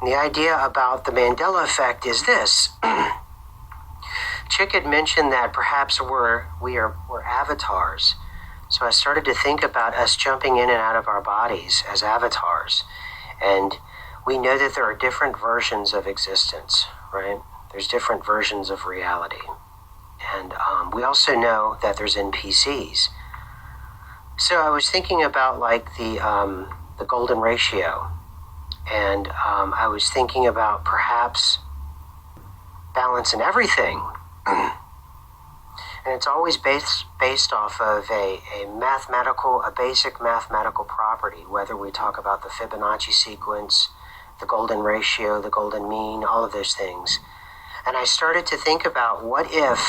The idea about the Mandela Effect is this. Chick had mentioned that perhaps we're avatars. So I started to think about us jumping in and out of our bodies as avatars. And we know that there are different versions of existence, right? There's different versions of reality. And we also know that there's NPCs. So I was thinking about like the golden ratio. And I was thinking about perhaps balance in everything. And it's always based off of a basic mathematical property, whether we talk about the Fibonacci sequence, the golden ratio, the golden mean, all of those things. And I started to think about what if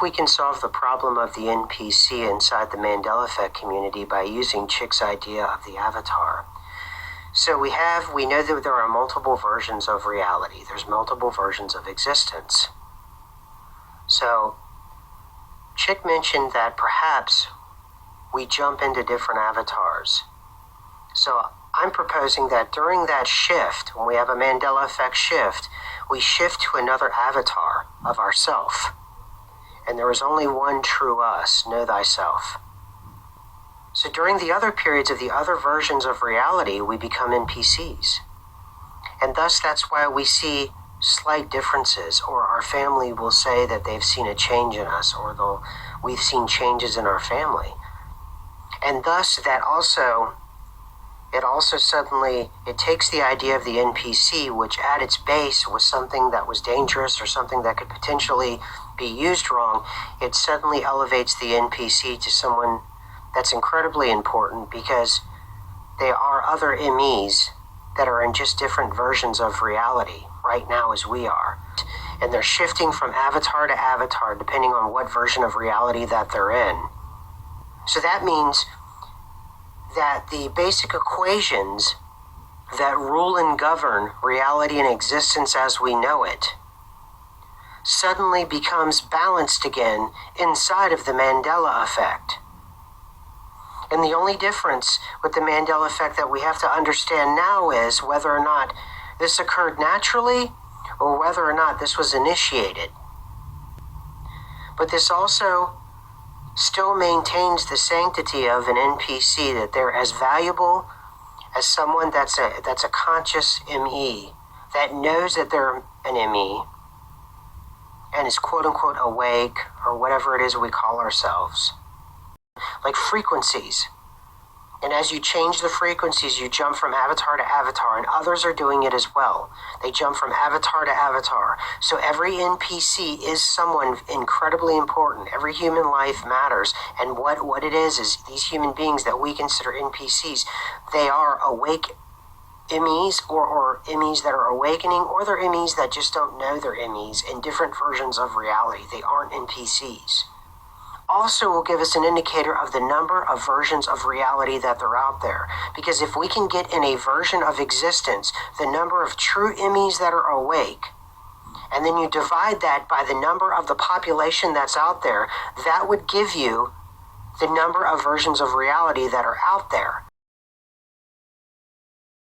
we can solve the problem of the NPC inside the Mandela Effect community by using Chick's idea of the avatar. So we know that there are multiple versions of reality. There's multiple versions of existence. So Chick mentioned that perhaps we jump into different avatars. So I'm proposing that during that shift, when we have a Mandela Effect shift, we shift to another avatar of ourself. And there is only one true us, know thyself. So during the other periods of the other versions of reality, we become NPCs. And thus that's why we see slight differences, or our family will say that they've seen a change in us, or we've seen changes in our family. And thus it also suddenly, it takes the idea of the NPC, which at its base was something that was dangerous or something that could potentially be used wrong. It suddenly elevates the NPC to someone that's incredibly important, because they are other MEs that are in just different versions of reality right now as we are. And they're shifting from avatar to avatar depending on what version of reality that they're in. So that means that the basic equations that rule and govern reality and existence as we know it suddenly becomes balanced again inside of the Mandela Effect. And the only difference with the Mandela Effect that we have to understand now is whether or not this occurred naturally or whether or not this was initiated. But this also still maintains the sanctity of an NPC, that they're as valuable as someone that's a conscious ME, that knows that they're an ME and is quote-unquote awake, or whatever it is we call ourselves. Like frequencies. And as you change the frequencies, you jump from avatar to avatar, and others are doing it as well. They jump from avatar to avatar. So every NPC is someone incredibly important. Every human life matters. And what it is these human beings that we consider NPCs, they are awake MEs, or MEs that are awakening, or they're MEs that just don't know they're MEs in different versions of reality. They aren't NPCs. Also will give us an indicator of the number of versions of reality that they're out there. Because if we can get in a version of existence the number of true MEs that are awake, and then you divide that by the number of the population that's out there, that would give you the number of versions of reality that are out there.